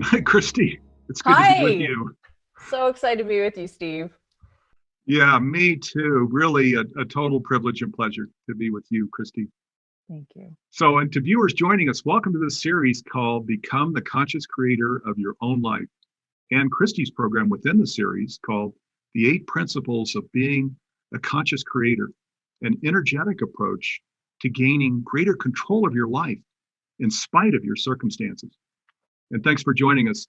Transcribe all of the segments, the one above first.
Hi, Christy. It's good to be with Hi. you. So excited to be with you, Steve. Yeah, me too. Really a total privilege and pleasure to be with you, Christy. Thank you. So, and to viewers joining us, welcome to this series called Become the Conscious Creator of Your Own Life. And Christy's program within the series called The Eight Principles of Being a Conscious Creator, an energetic approach to gaining greater control of your life in spite of your circumstances. And thanks for joining us.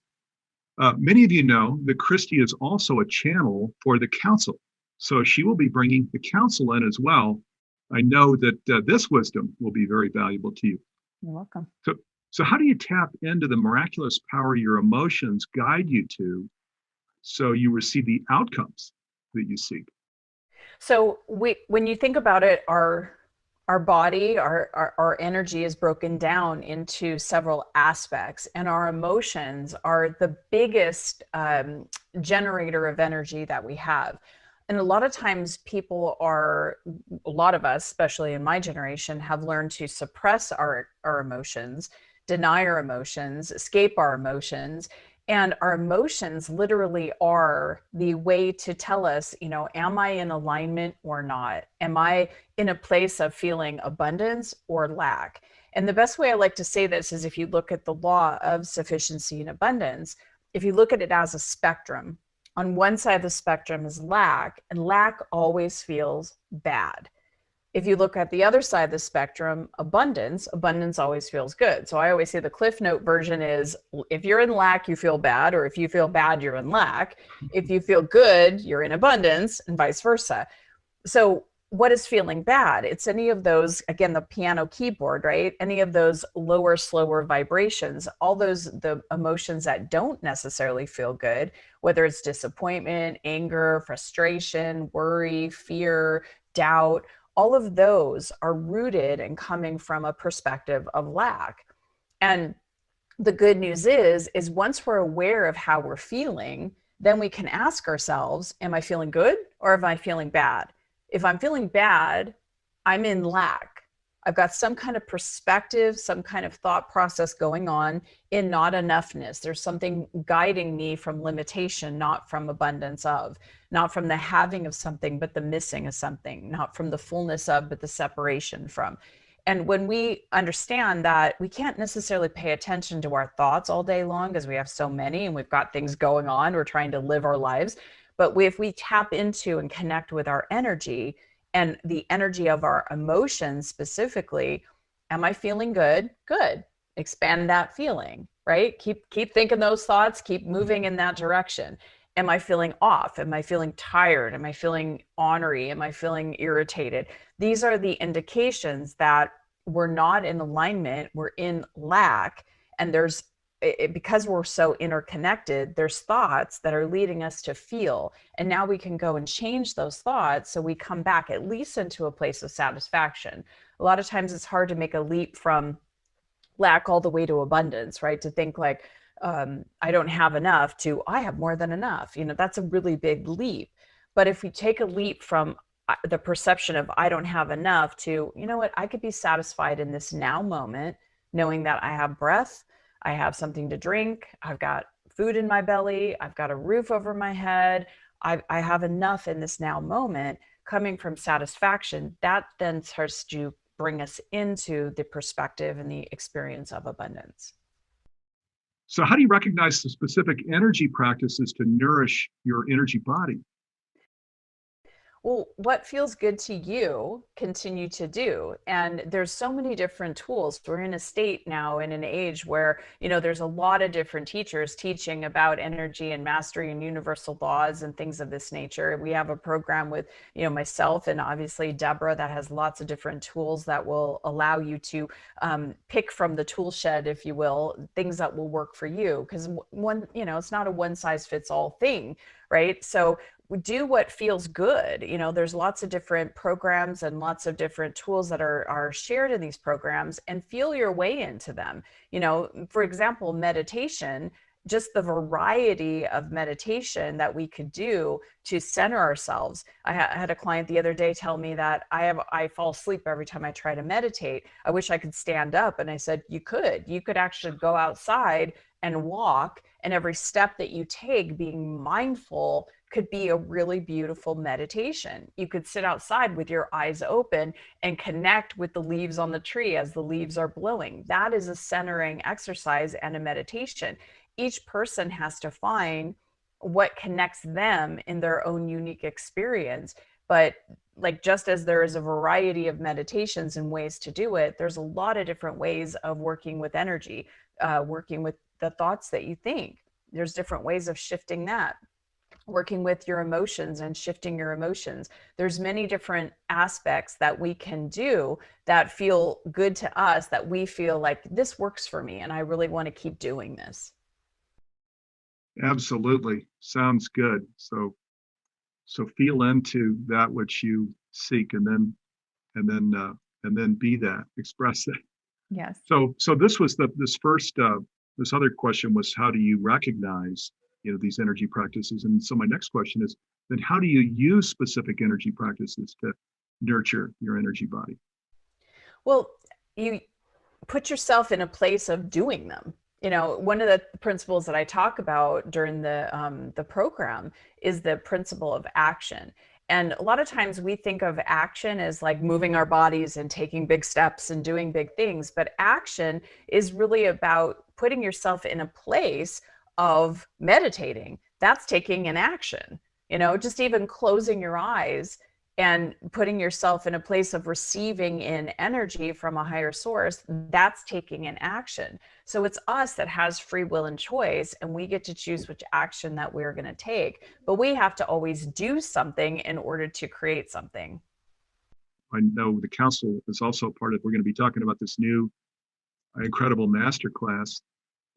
Many of you know that Christy is also a channel for the council. So she will be bringing the council in as well. I know that this wisdom will be very valuable to you. You're welcome. So, so how do you tap into the miraculous power your emotions guide you to so you receive the outcomes that you seek? When you think about it, our body, our energy is broken down into several aspects, and our emotions are the biggest generator of energy that we have. And a lot of times, a lot of us, especially in my generation, have learned to suppress our emotions, deny our emotions, escape our emotions. And our emotions literally are the way to tell us, am I in alignment or not? Am I in a place of feeling abundance or lack? And the best way I like to say this is if you look at the law of sufficiency and abundance, if you look at it as a spectrum, on one side of the spectrum is lack, and lack always feels bad. If you look at the other side of the spectrum, abundance always feels good. So I always say the Cliff Note version is if you're in lack, you feel bad, or if you feel bad, you're in lack. If you feel good, you're in abundance, and vice versa. So what is feeling bad? It's any of those, again, the piano keyboard, right? Any of those lower, slower vibrations, all the emotions that don't necessarily feel good, whether it's disappointment, anger, frustration, worry, fear, doubt, all of those are rooted and coming from a perspective of lack. And the good news is once we're aware of how we're feeling, then we can ask ourselves, am I feeling good or am I feeling bad? If I'm feeling bad, I'm in lack. I've got some kind of perspective, some kind of thought process going on in not enoughness. There's something guiding me from limitation, not from abundance of, not from the having of something, but the missing of something, not from the fullness of, but the separation from. And when we understand that we can't necessarily pay attention to our thoughts all day long because we have so many and we've got things going on, we're trying to live our lives. But if we tap into and connect with our energy and the energy of our emotions specifically, am I feeling good? Good. Expand that feeling, right? Keep thinking those thoughts, keep moving in that direction. Am I feeling off? Am I feeling tired? Am I feeling ornery? Am I feeling irritated? These are the indications that we're not in alignment, we're in lack, and because we're so interconnected, there's thoughts that are leading us to feel. And now we can go and change those thoughts so we come back at least into a place of satisfaction. A lot of times it's hard to make a leap from lack all the way to abundance, right? To think like, I don't have enough to I have more than enough. That's a really big leap. But if we take a leap from the perception of I don't have enough to, you know what, I could be satisfied in this now moment, knowing that I have breath, I have something to drink, I've got food in my belly, I've got a roof over my head, I have enough in this now moment, coming from satisfaction, that then starts to bring us into the perspective and the experience of abundance. So, how do you recognize the specific energy practices to nourish your energy body? Well, what feels good to you, continue to do. And there's so many different tools. We're in a state now in an age where, there's a lot of different teachers teaching about energy and mastery and universal laws and things of this nature. We have a program with, myself and obviously Deborah that has lots of different tools that will allow you to pick from the tool shed, if you will, things that will work for you. Because it's not a one size fits all thing, right? So do what feels good. There's lots of different programs and lots of different tools that are shared in these programs, and feel your way into them. For example, meditation just the variety of meditation that we could do to center ourselves. I had a client the other day tell me that I fall asleep every time I try to meditate. I wish I could stand up. And I said, you could actually go outside and walk, and every step that you take, being mindful, could be a really beautiful meditation. You could sit outside with your eyes open and connect with the leaves on the tree as the leaves are blowing. That is a centering exercise and a meditation. Each person has to find what connects them in their own unique experience. But like, just as there is a variety of meditations and ways to do it, there's a lot of different ways of working with energy, working with the thoughts that you think. There's different ways of shifting that, working with your emotions and shifting your emotions. There's many different aspects that we can do that feel good to us, that we feel like this works for me and I really want to keep doing this. Absolutely. Sounds good. So feel into that which you seek, and then be that, express it. Yes. So this was this other question was, how do you recognize, these energy practices? And so my next question is, then how do you use specific energy practices to nurture your energy body? Well, you put yourself in a place of doing them. One of the principles that I talk about during the program is the principle of action. And a lot of times we think of action as like moving our bodies and taking big steps and doing big things. But action is really about putting yourself in a place of meditating. That's taking an action. Just even closing your eyes and putting yourself in a place of receiving in energy from a higher source, that's taking an action. So it's us that has free will and choice, and we get to choose which action that we're going to take. But we have to always do something in order to create something. I know the council is also part of, we're going to be talking about this new incredible masterclass,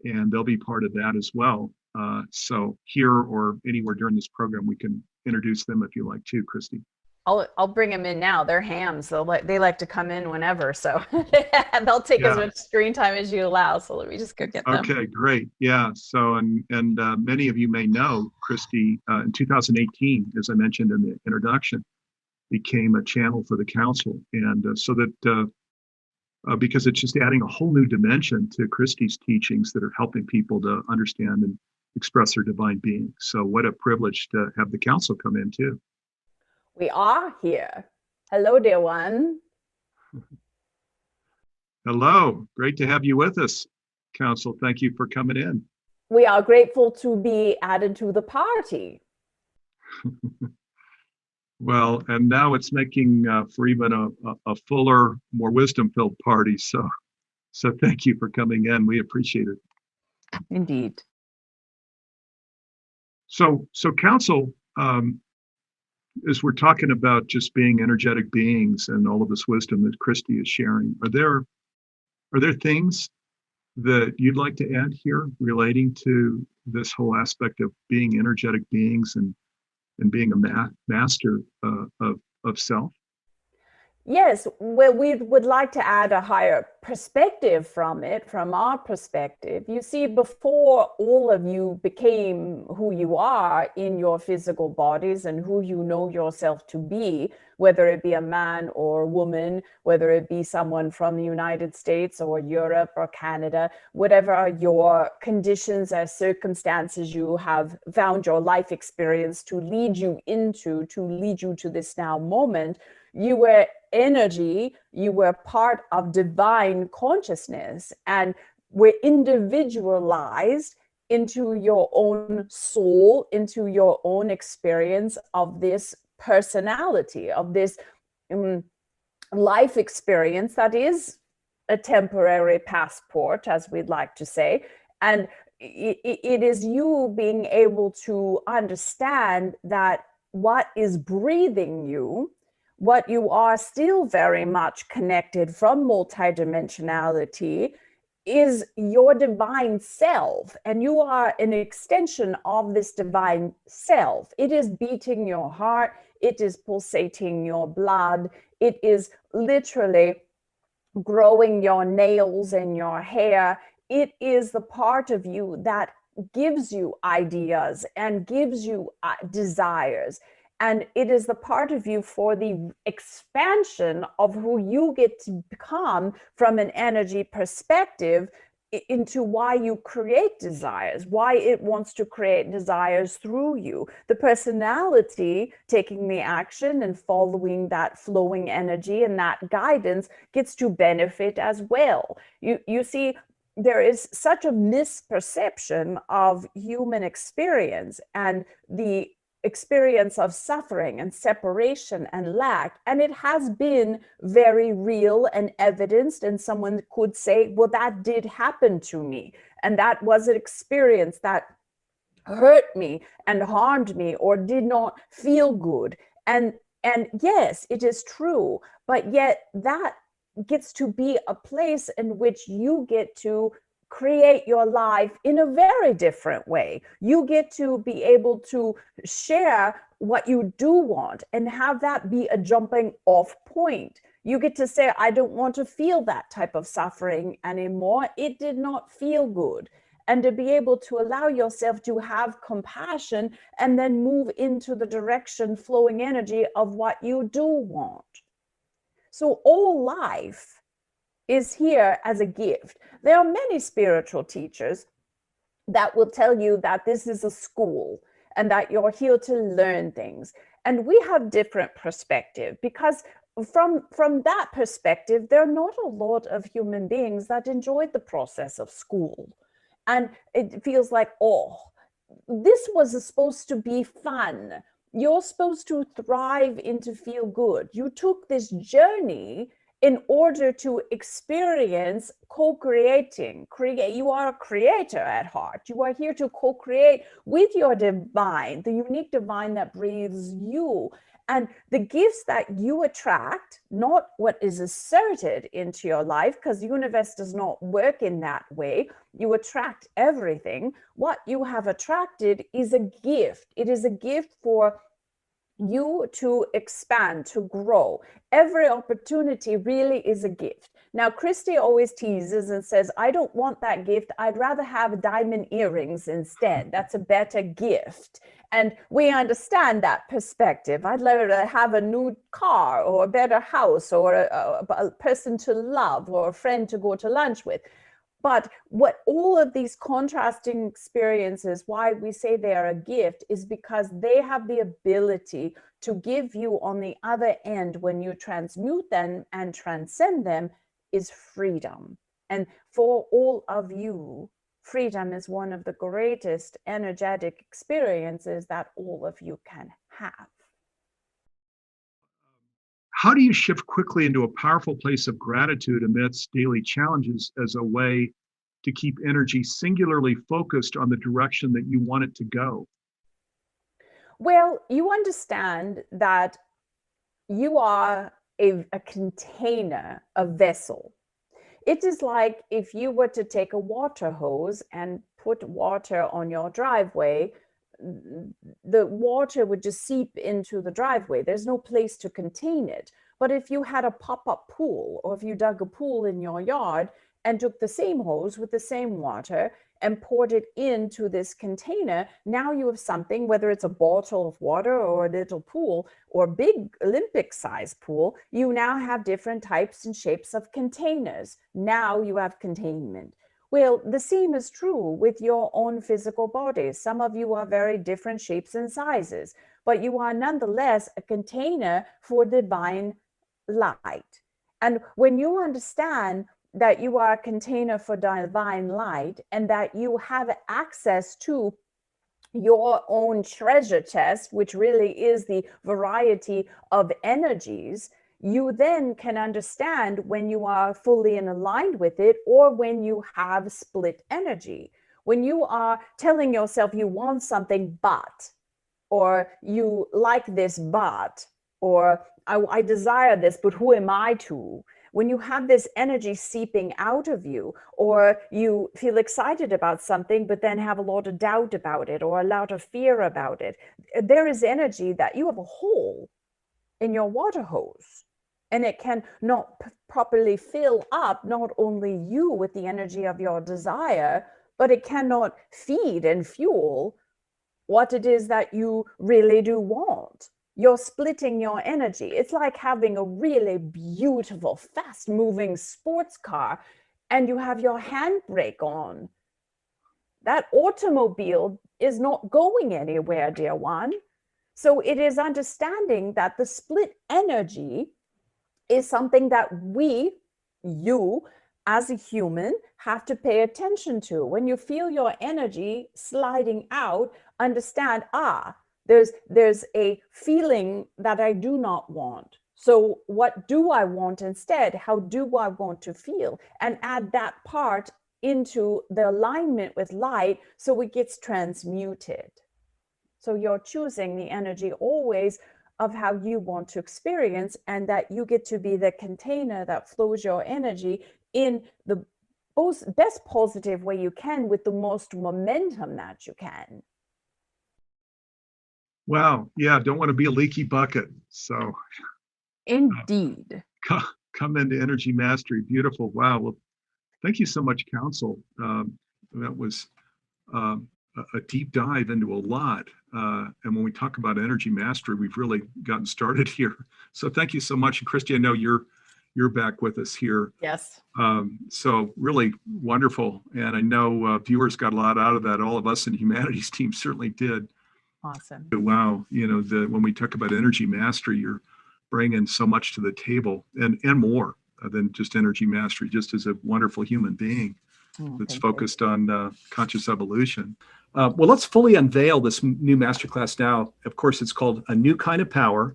and they'll be part of that as well. So here or anywhere during this program, we can introduce them if you like too, Christy. I'll bring them in now. They're hams. They like to come in whenever, so they'll take as much screen time as you allow. So let me just go get them. Okay, great. Yeah. So and many of you may know Christy in 2018, as I mentioned in the introduction, became a channel for the council, and so that because it's just adding a whole new dimension to Christy's teachings that are helping people to understand and express their divine being. So what a privilege to have the council come in too. We are here. Hello, dear one. Hello. Great to have you with us, Council. Thank you for coming in. We are grateful to be added to the party. Well, and now it's making for even a fuller, more wisdom-filled party. So thank you for coming in. We appreciate it. Indeed. So Council, as we're talking about just being energetic beings and all of this wisdom that Christy is sharing, are there things that you'd like to add here relating to this whole aspect of being energetic beings and being a master of self? Yes, well, we would like to add a higher perspective from it, from our perspective. You see, before all of you became who you are in your physical bodies and who you know yourself to be, whether it be a man or a woman, whether it be someone from the United States or Europe or Canada, whatever your conditions or circumstances you have found your life experience to lead you into, to lead you to this now moment, you were energy, you were part of divine consciousness and were individualized into your own soul, into your own experience of this personality, of this life experience that is a temporary passport, as we'd like to say. And it is you being able to understand that what is breathing you, what you are still very much connected from multidimensionality, is your divine self, and you are an extension of this divine self. It is beating your heart, it is pulsating your blood, it is literally growing your nails and your hair. It is the part of you that gives you ideas and gives you desires. And it is the part of you for the expansion of who you get to become from an energy perspective into why you create desires, why it wants to create desires through you. The personality taking the action and following that flowing energy and that guidance gets to benefit as well. You see, there is such a misperception of human experience and the experience of suffering and separation and lack, and it has been very real and evidenced, and someone could say, well, that did happen to me, and that was an experience that hurt me and harmed me or did not feel good. And yes, it is true, but yet that gets to be a place in which you get to create your life in a very different way. You get to be able to share what you do want and have that be a jumping off point. You get to say, I don't want to feel that type of suffering anymore. It did not feel good. And to be able to allow yourself to have compassion and then move into the direction, flowing energy of what you do want. So all life is here as a gift. There are many spiritual teachers that will tell you that this is a school and that you're here to learn things. And we have different perspective, because from that perspective, there are not a lot of human beings that enjoyed the process of school. And it feels like, oh, this was supposed to be fun. You're supposed to thrive into feel good. You took this journey in order to experience co-creating. You are a creator at heart. You are here to co-create with your divine, the unique divine that breathes you. And the gifts that you attract, not what is asserted into your life, because the universe does not work in that way. You attract everything. What you have attracted is a gift. It is a gift for you to expand, to grow. Every opportunity really is a gift. Now, Christy always teases and says, I don't want that gift. I'd rather have diamond earrings instead. That's a better gift. And we understand that perspective. I'd rather have a new car or a better house or a person to love or a friend to go to lunch with. But what all of these contrasting experiences, why we say they are a gift, is because they have the ability to give you on the other end, when you transmute them and transcend them, is freedom. And for all of you, freedom is one of the greatest energetic experiences that all of you can have. How do you shift quickly into a powerful place of gratitude amidst daily challenges as a way to keep energy singularly focused on the direction that you want it to go? Well, you understand that you are a container, a vessel. It is like if you were to take a water hose and put water on your driveway, the water would just seep into the driveway. There's no place to contain it. But if you had a pop-up pool, or if you dug a pool in your yard and took the same hose with the same water and poured it into this container, now you have something, whether it's a bottle of water or a little pool or a big Olympic-sized pool, you now have different types and shapes of containers. Now you have containment. Well, the same is true with your own physical bodies. Some of you are very different shapes and sizes, but you are nonetheless a container for divine light. And when you understand that you are a container for divine light and that you have access to your own treasure chest, which really is the variety of energies, you then can understand when you are fully aligned with it or when you have split energy. When you are telling yourself you want something but, or you like this but, or I desire this, but who am I to? When you have this energy seeping out of you, or you feel excited about something, but then have a lot of doubt about it or a lot of fear about it, there is energy that you have a hole in your water hose. And it can not properly fill up not only you with the energy of your desire, but it cannot feed and fuel what it is that you really do want. You're splitting your energy. It's like having a really beautiful, fast-moving sports car and you have your handbrake on. That automobile is not going anywhere, dear one. So it is understanding that the split energy is something that you, as a human, have to pay attention to. When you feel your energy sliding out, understand, there's a feeling that I do not want. So what do I want instead? How do I want to feel? And add that part into the alignment with light so it gets transmuted. So you're choosing the energy always of how you want to experience, and that you get to be the container that flows your energy in the best positive way you can with the most momentum that you can. Wow. Yeah. Don't want to be a leaky bucket. So Indeed. Come into energy mastery. Beautiful. Wow. Well, thank you so much, Council. That was a deep dive into a lot. And when we talk about energy mastery, we've really gotten started here. So thank you so much. And Christy, I know you're back with us here. Yes. So really wonderful. And I know viewers got a lot out of that. All of us in the humanities team certainly did. Awesome. Wow. When we talk about energy mastery, you're bringing so much to the table and more than just energy mastery, just as a wonderful human being that's focused on conscious evolution. Well, let's fully unveil this new masterclass now. Of course, it's called A New Kind of Power,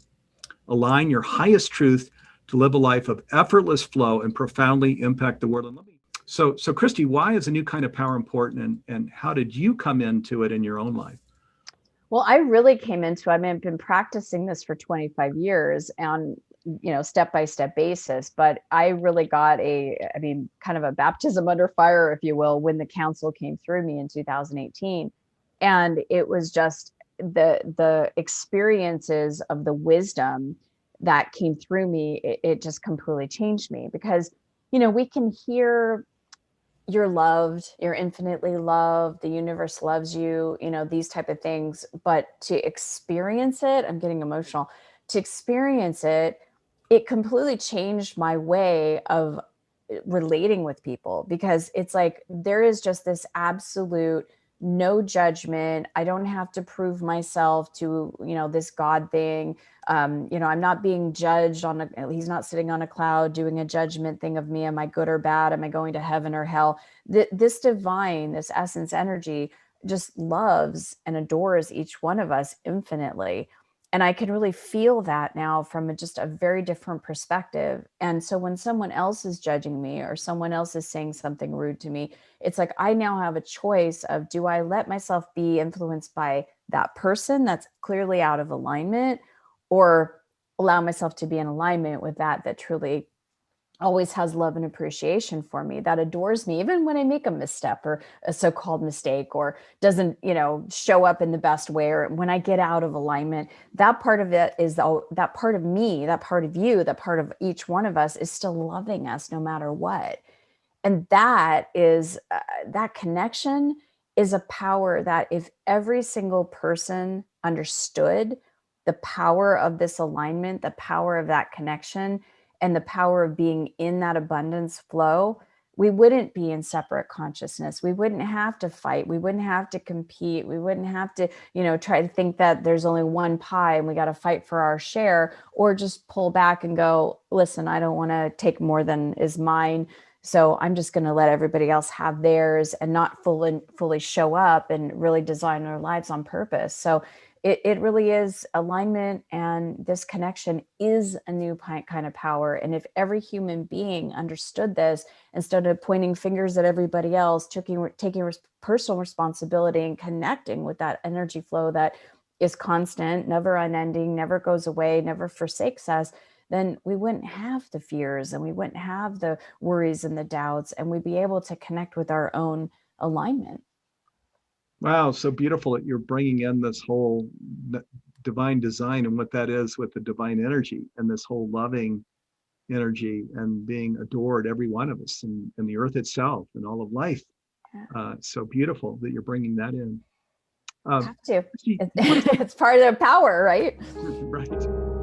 Align Your Highest Truth to Live a Life of Effortless Flow and Profoundly Impact the World. So Christy, why is a new kind of power important, and how did you come into it in your own life? Well, I really came into, I've been practicing this for 25 years on, step-by-step basis, but I really got kind of a baptism under fire, if you will, when the council came through me in 2018. And it was just the experiences of the wisdom that came through me. It just completely changed me, because, we can hear you're loved, you're infinitely loved, the universe loves you, these type of things. But to experience it, I'm getting emotional, to experience it, it completely changed my way of relating with people, because it's like, there is just this absolute no judgment. I don't have to prove myself to, this God thing. I'm not being judged he's not sitting on a cloud doing a judgment thing of me. Am I good or bad? Am I going to heaven or hell? This divine, this essence energy just loves and adores each one of us infinitely. And I can really feel that now from just a very different perspective. And so when someone else is judging me or someone else is saying something rude to me, it's like I now have a choice of, do I let myself be influenced by that person that's clearly out of alignment, or allow myself to be in alignment with that truly always has love and appreciation for me, that adores me, even when I make a misstep or a so-called mistake, or doesn't, show up in the best way, or when I get out of alignment. That part of it is that part of me, that part of you, that part of each one of us is still loving us no matter what. And that is that connection is a power that, if every single person understood the power of this alignment, the power of that connection, and the power of being in that abundance flow, we wouldn't be in separate consciousness. We wouldn't have to fight. We wouldn't have to compete. We wouldn't have to, try to think that there's only one pie and we got to fight for our share, or just pull back and go, listen, I don't want to take more than is mine. So I'm just going to let everybody else have theirs and not fully show up and really design our lives on purpose. So it really is alignment, and this connection is a new kind of power. And if every human being understood this, instead of pointing fingers at everybody else, taking personal responsibility and connecting with that energy flow that is constant, never unending, never goes away, never forsakes us, then we wouldn't have the fears and we wouldn't have the worries and the doubts, and we'd be able to connect with our own alignment. Wow, so beautiful that you're bringing in this whole divine design and what that is with the divine energy, and this whole loving energy and being adored, every one of us, and the earth itself and all of life. So beautiful that you're bringing that in. Have to. Christy, It's part of their power, right? right.